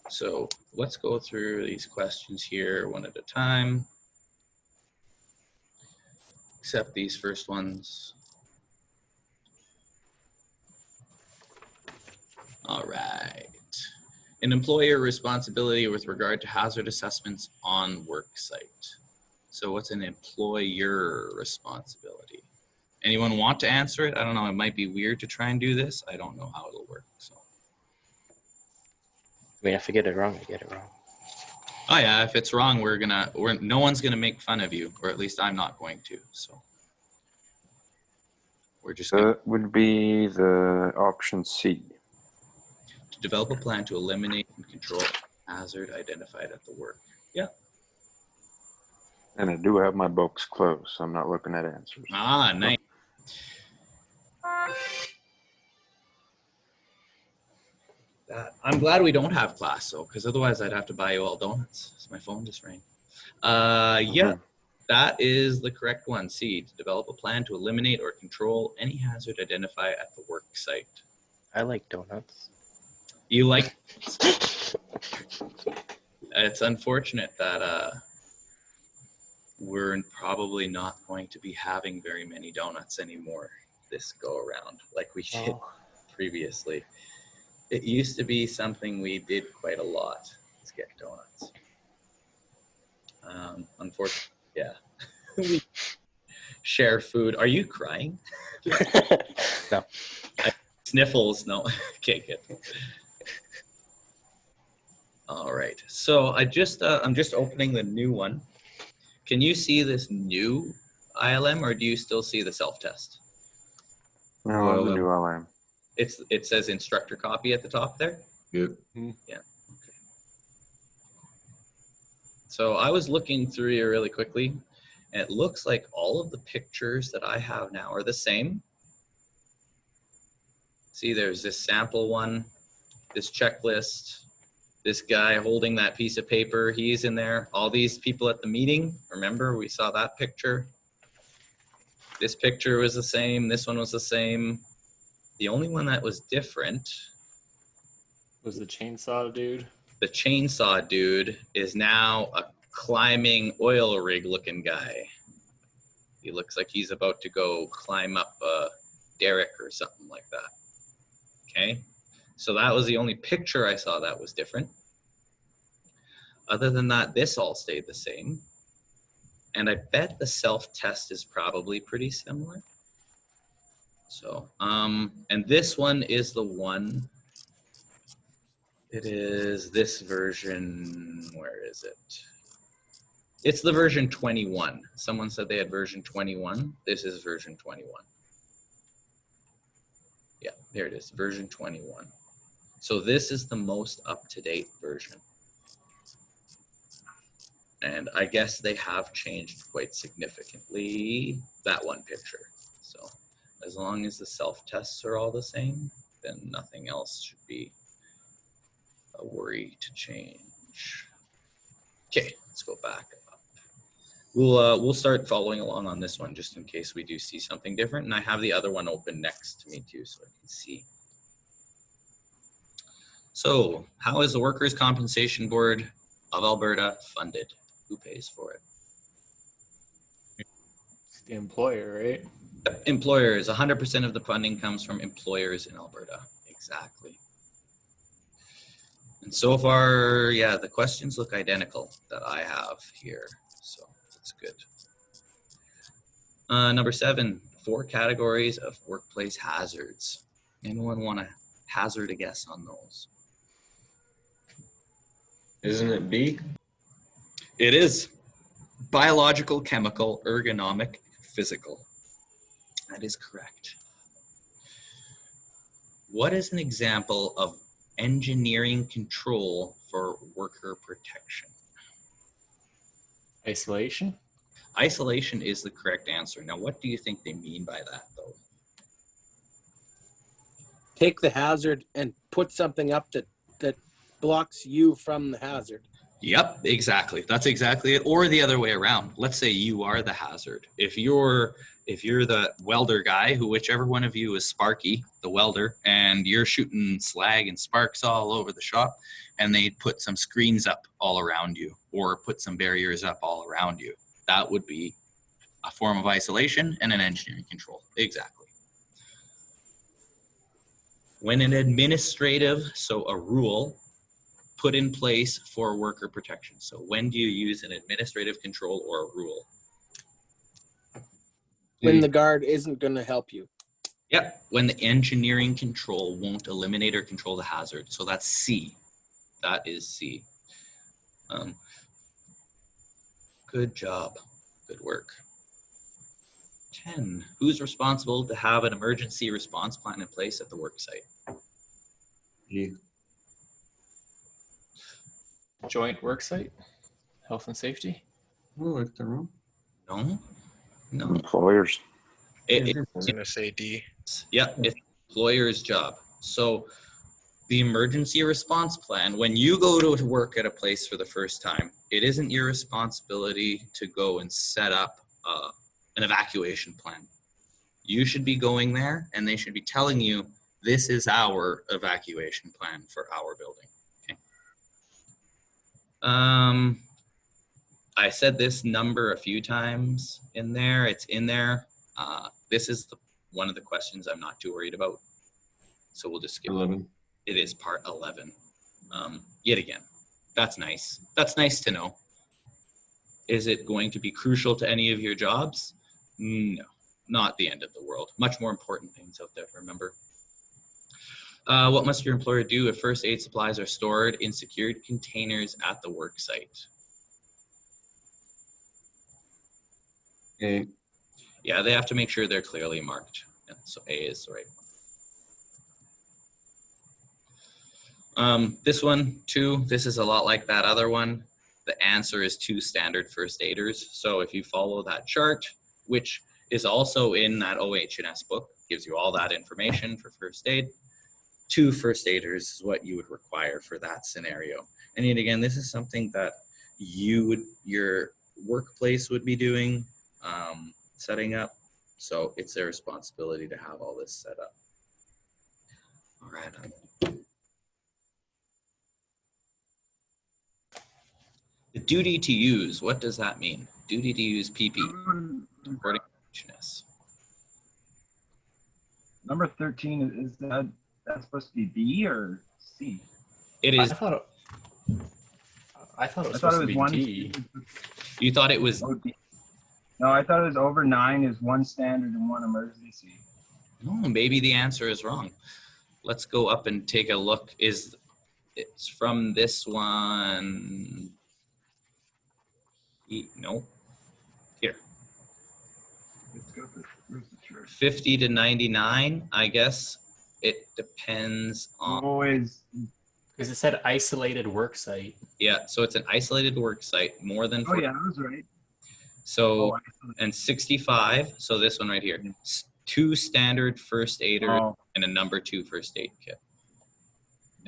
So let's go through these questions here one at a time. Except these first ones. All right. An employer responsibility with regard to hazard assessments on work site. So what's an employer responsibility? Anyone want to answer it? I don't know. It might be weird to try and do this. I don't know how it'll work. So. I mean, if I get it wrong, I get it wrong. Oh yeah, if it's wrong, no one's gonna make fun of you, or at least I'm not going to. So we're just gonna That would be the option C. to develop a plan to eliminate and control hazard identified at the work. Yeah. And I do have my books closed, so I'm not looking at answers. Ah, nice. I'm glad we don't have class though, because otherwise I'd have to buy you all donuts. So my phone just rang. Yeah, that is the correct one. C, to develop a plan to eliminate or control any hazard identified at the work site. I like donuts. You like? It's unfortunate that we're probably not going to be having very many donuts anymore this go around like we did previously. It used to be something we did quite a lot, is get donuts. Unfortunately, yeah. We share food. Are you crying? No. Sniffles, no. Okay, good. All right, so I'm just opening the new one. Can you see this new ILM, or do you still see the self-test? No, the new LM. It says instructor copy at the top there. Yep. Yeah. Okay. So I was looking through here really quickly, and it looks like all of the pictures that I have now are the same. See, there's this sample one, this checklist, this guy holding that piece of paper, he's in there. All these people at the meeting, remember we saw that picture. This picture was the same, this one was the same. The only one that was different Was the chainsaw dude? The chainsaw dude is now a climbing oil rig looking guy. He looks like he's about to go climb up a derrick or something like that. Okay, so that was the only picture I saw that was different. Other than that, this all stayed the same. And I bet the self-test is probably pretty similar. So, and this one is the one, it is this version, where is it? It's the version 21. Someone said they had version 21. This is version 21. Yeah, there it is, version 21. So this is the most up-to-date version. And I guess they have changed quite significantly that one picture. So as long as the self-tests are all the same, then nothing else should be a worry to change. Okay, let's go back up. We'll start following along on this one just in case we do see something different. And I have the other one open next to me too, so I can see. So how is the Workers' Compensation Board of Alberta funded? Who pays for it? It's the employer, right? Employers, 100% of the funding comes from employers in Alberta. Exactly. And so far, yeah, the questions look identical that I have here. So that's good. Number 7, 4 categories of workplace hazards. Anyone want to hazard a guess on those? Isn't it B? It is biological, chemical, ergonomic, physical. That is correct. What is an example of engineering control for worker protection? Isolation? Isolation is the correct answer. Now, what do you think they mean by that, though? Take the hazard and put something up that blocks you from the hazard. Yep, exactly. That's exactly it. Or the other way around. Let's say you are the hazard. If you're the welder guy, who whichever one of you is Sparky, the welder, and you're shooting slag and sparks all over the shop, and they put some screens up all around you or put some barriers up all around you, that would be a form of isolation and an engineering control. Exactly. When an administrative, so a rule, put in place for worker protection. So when do you use an administrative control or a rule? When the guard isn't going to help you. Yep, when the engineering control won't eliminate or control the hazard. So that's C. That is C. Good job. Good work. 10. Who's responsible to have an emergency response plan in place at the work site? You. Joint worksite, health and safety. No, no. Employers. It, I was gonna say D. yeah, it's employer's job. So the emergency response plan, when you go to work at a place for the first time, it isn't your responsibility to go and set up an evacuation plan. You should be going there and they should be telling you, this is our evacuation plan for our building. Okay. I said this number a few times in there. It's in there. This is one of the questions I'm not too worried about. So we'll just skip 11. It is part 11. Yet again, that's nice. That's nice to know. Is it going to be crucial to any of your jobs? No, not the end of the world. Much more important things out there to remember. What must your employer do if first aid supplies are stored in secured containers at the work site? A. Yeah, they have to make sure they're clearly marked. Yeah, so A is the right one. This one too, this is a lot like that other one. The answer is 2 standard first aiders. So if you follow that chart, which is also in that OH&S book, gives you all that information for first aid, 2 first aiders is what you would require for that scenario. And yet again, this is something that your workplace would be doing, setting up. So it's their responsibility to have all this set up. All right. The duty to use, what does that mean? Duty to use PPE, according to OH&S. Number 13, is that's supposed to be B or C? It I is, thought it I was thought supposed it to was be one. D. you thought it was, No, I thought it was over 9 is 1 standard and 1 emergency. oh, maybe the answer is wrong. Let's go up and take a look. It's from this one. No, here. Let's go for where's the chart? 50 to 99, I guess. It depends on, Always. Because it said isolated work site. yeah, so it's an isolated work site, more than Oh 40. yeah, I was right. So, Oh, and 65, so this one right here, 2 standard first aiders oh, and a number 2 first aid kit.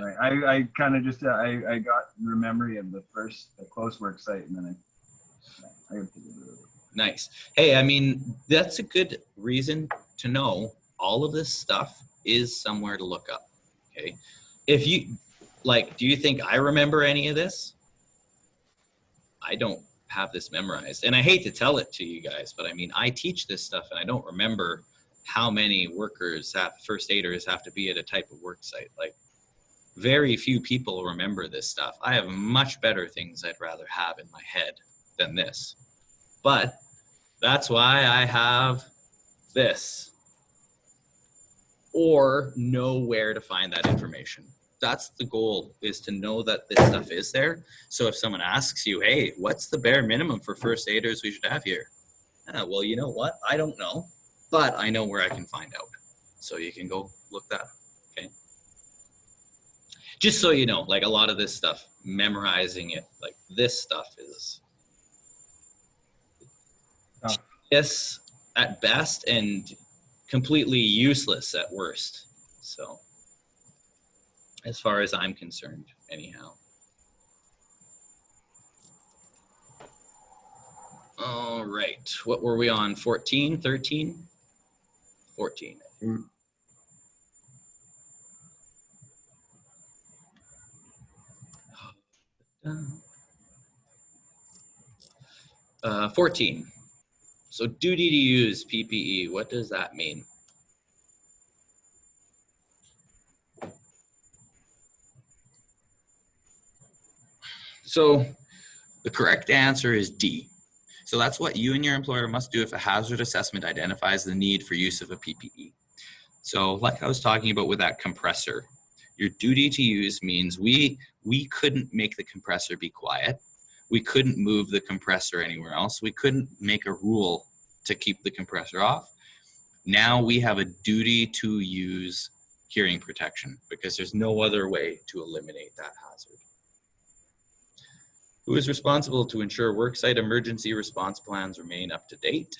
right. I kind of just I got the memory of the close work site, and then I Nice. Hey, I mean, that's a good reason to know all of this stuff is somewhere to look up. Okay. If you like, do you think I remember any of this? I don't have this memorized. And I hate to tell it to you guys, but I mean, I teach this stuff and I don't remember how many first aiders have to be at a type of work site. Like, very few people remember this stuff. I have much better things I'd rather have in my head than this. But that's why I have this, or know where to find that information. That's the goal, is to know that this stuff is there. So if someone asks you, hey, what's the bare minimum for first aiders we should have here? Well, you know what? I don't know, but I know where I can find out. So you can go look that up, okay? Just so you know, like a lot of this stuff, memorizing it, like this stuff is yes at best and completely useless at worst. So as far as I'm concerned, anyhow. All right. What were we on? 14, 13? 14. Mm. 14. So duty to use PPE, what does that mean? So the correct answer is D. So that's what you and your employer must do if a hazard assessment identifies the need for use of a PPE. So like I was talking about with that compressor, your duty to use means we couldn't make the compressor be quiet. We couldn't move the compressor anywhere else. We couldn't make a rule to keep the compressor off. Now we have a duty to use hearing protection because there's no other way to eliminate that hazard. Who is responsible to ensure worksite emergency response plans remain up to date?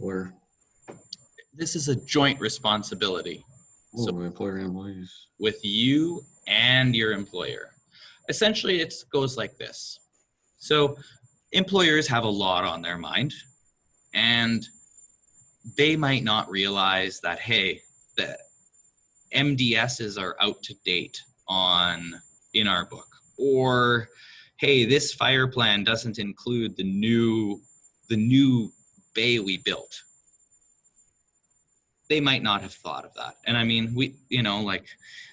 Or This is a joint responsibility. So employer and employees. with you and your employer. Essentially, it goes like this. So employers have a lot on their mind, and they might not realize that, hey, the MDSs are out to date in our book, or hey, this fire plan doesn't include the new bay we built. They might not have thought of that. And I mean, like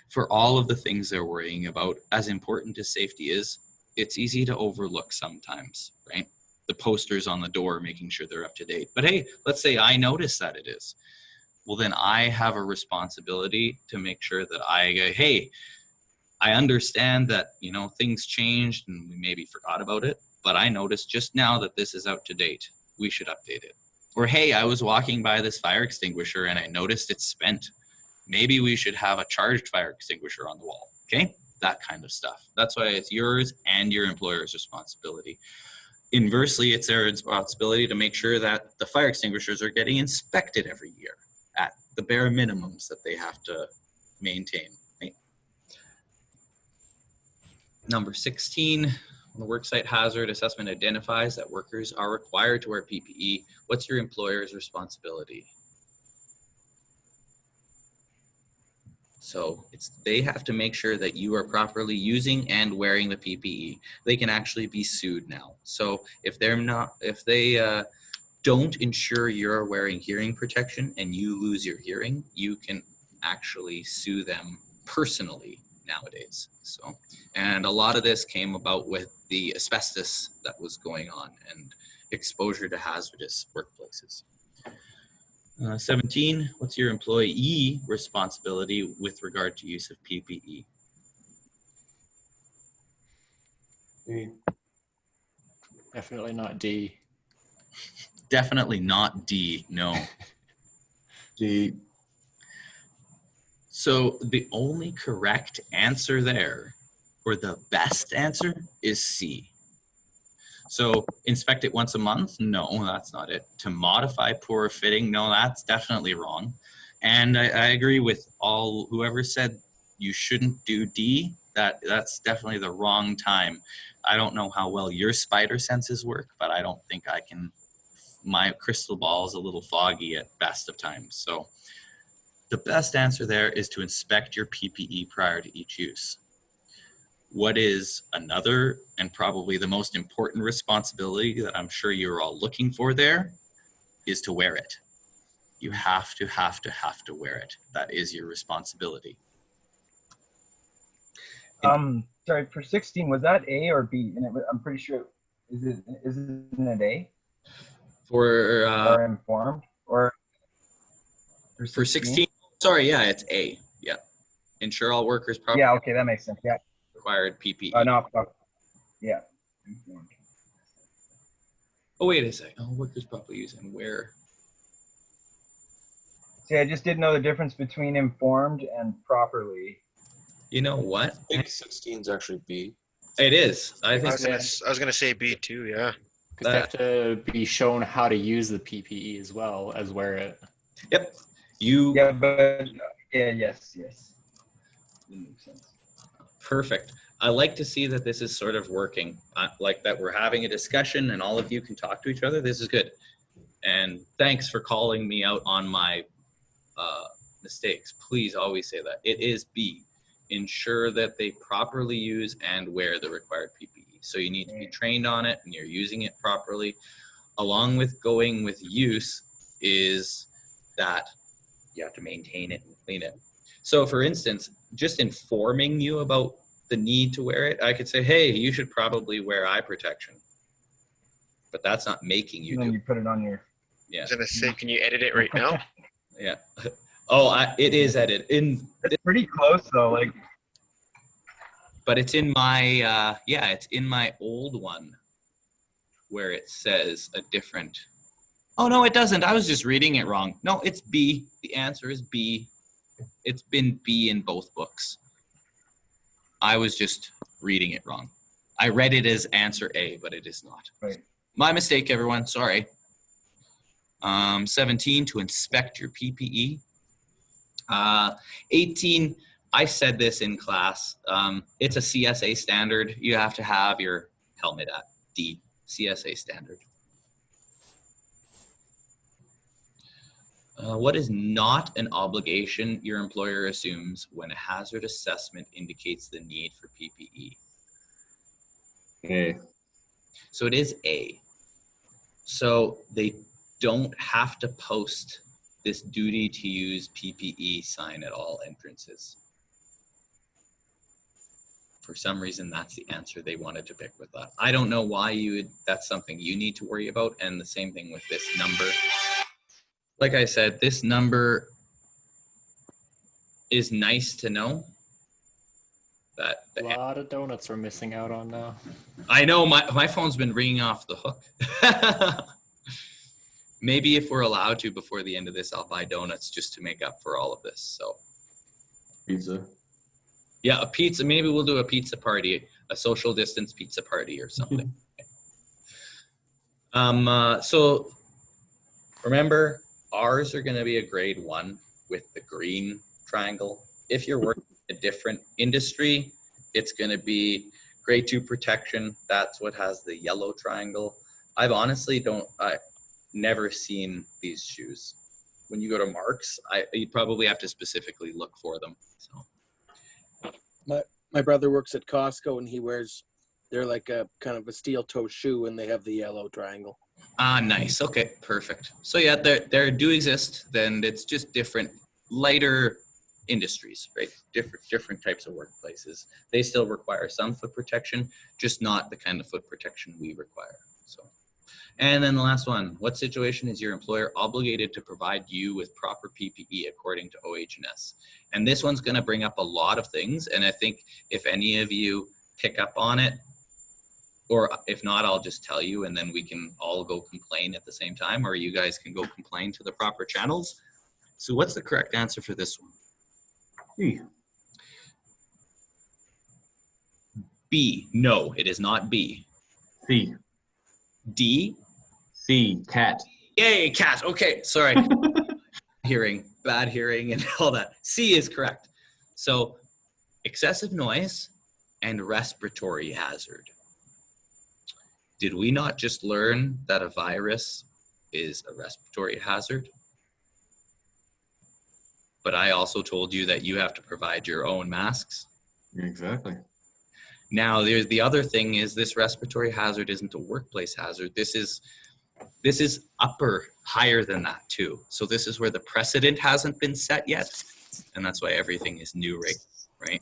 for all of the things they're worrying about, as important as safety is, it's easy to overlook sometimes, right? The posters on the door, making sure they're up to date. But hey, let's say I notice that it is. Well, then I have a responsibility to make sure that I go, hey, I understand that, things changed and we maybe forgot about it, but I noticed just now that this is out to date. We should update it. Or, hey, I was walking by this fire extinguisher and I noticed it's spent. Maybe we should have a charged fire extinguisher on the wall, okay? That kind of stuff. That's why it's yours and your employer's responsibility. Inversely, it's their responsibility to make sure that the fire extinguishers are getting inspected every year at the bare minimums that they have to maintain. Right? Number 16. When the worksite hazard assessment identifies that workers are required to wear PPE, what's your employer's responsibility? So they have to make sure that you are properly using and wearing the PPE. They can actually be sued now. So if they don't ensure you're wearing hearing protection and you lose your hearing, you can actually sue them personally nowadays. So, and a lot of this came about with the asbestos that was going on and exposure to hazardous workplaces. 17, what's your employee responsibility with regard to use of PPE? Definitely not D. Definitely not D, no. D. So the only correct answer there, or the best answer, is C. So inspect it once a month? No, that's not it. To modify poor fitting? No, that's definitely wrong. And I agree with whoever said you shouldn't do D. That's definitely the wrong time. I don't know how well your spider senses work, but I don't think I can. My crystal ball is a little foggy at best of times. So the best answer there is to inspect your PPE prior to each use. What is another and probably the most important responsibility that I'm sure you're all looking for there is to wear it. You have to wear it. That is your responsibility. Sorry, for 16, was that A or B? And I'm pretty sure, isn't it A? For informed? Or for 16, sorry, yeah, it's A. Yeah. Ensure all workers properly Yeah, okay, that makes sense. Yeah. required PPE. Yeah. Oh, wait a second. Oh, workers properly use and wear. See, I just didn't know the difference between informed and properly. You know what? I think 16 is actually B. It is. I think I was gonna say B too. Yeah. Because they have to be shown how to use the PPE as well as wear it. Yep. Yeah, but yes. That makes sense. Perfect. I like to see that this is sort of working, like that we're having a discussion and all of you can talk to each other. This is good. And thanks for calling me out on my mistakes. Please always say that. It is B. Ensure that they properly use and wear the required PPE. So you need to be trained on it and you're using it properly. Along with going with use is that you have to maintain it and clean it. So for instance, just informing you about the need to wear it, I could say, hey, you should probably wear eye protection. But that's not making you And then do you it. put it on your. I was gonna say, can you edit it right now? Yeah. Oh, it is edited in, It's pretty close though. Like, but it's in my, it's in my old one where it says a different. Oh, no, it doesn't. I was just reading it wrong. No, it's B. The answer is B. It's been B in both books. I was just reading it wrong. I read it as answer A, but it is not. Right. My mistake, everyone. Sorry. 17, to inspect your PPE. 18, I said this in class. It's a CSA standard. You have to have your helmet at D, CSA standard. What is not an obligation your employer assumes when a hazard assessment indicates the need for PPE? A. So it is A. So they don't have to post this duty to use PPE sign at all entrances. For some reason, that's the answer they wanted to pick with that. I don't know why you would, that's something you need to worry about. And the same thing with this number. Like I said, this number is nice to know. That A lot of donuts we're missing out on now. I know my phone's been ringing off the hook. Maybe if we're allowed to before the end of this, I'll buy donuts just to make up for all of this. So Pizza. yeah, a pizza. Maybe we'll do a pizza party, a social distance pizza party or something. So remember, ours are going to be a grade 1 with the green triangle. If you're working in a different industry, it's going to be grade 2 protection. That's what has the yellow triangle. I've honestly never seen these shoes. When you go to Mark's, you probably have to specifically look for them. So My brother works at Costco and they're like a kind of a steel toe shoe and they have the yellow triangle. nice. Okay, perfect. So yeah, there do exist. Then it's just different, lighter industries, right? Different types of workplaces. They still require some foot protection, just not the kind of foot protection we require. So. And then the last one, what situation is your employer obligated to provide you with proper PPE according to OH&S? And this one's going to bring up a lot of things. And I think if any of you pick up on it, or if not, I'll just tell you and then we can all go complain at the same time, or you guys can go complain to the proper channels. So what's the correct answer for this one? C. B. No, it is not B. C. D. C. Cat. Yay, cat. Okay, sorry. Bad hearing and all that. C is correct. So excessive noise and respiratory hazard. Did we not just learn that a virus is a respiratory hazard? But I also told you that you have to provide your own masks. Exactly. Now, there's the other thing is this respiratory hazard isn't a workplace hazard. This is higher than that too. So this is where the precedent hasn't been set yet. And that's why everything is new, right?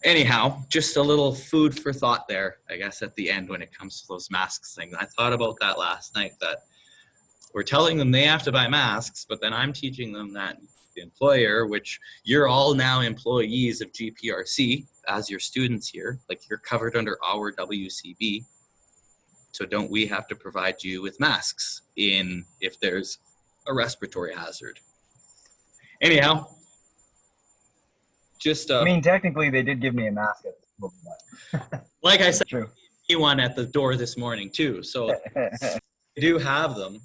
Anyhow, just a little food for thought there, I guess, at the end when it comes to those masks things. I thought about that last night, that we're telling them they have to buy masks, but then I'm teaching them that the employer, which you're all now employees of GPRC as your students here, like you're covered under our WCB. So don't we have to provide you with masks if there's a respiratory hazard? Anyhow, just I mean, technically they did give me a mask at school, but like I said, true. one at the door this morning too. So I do have them.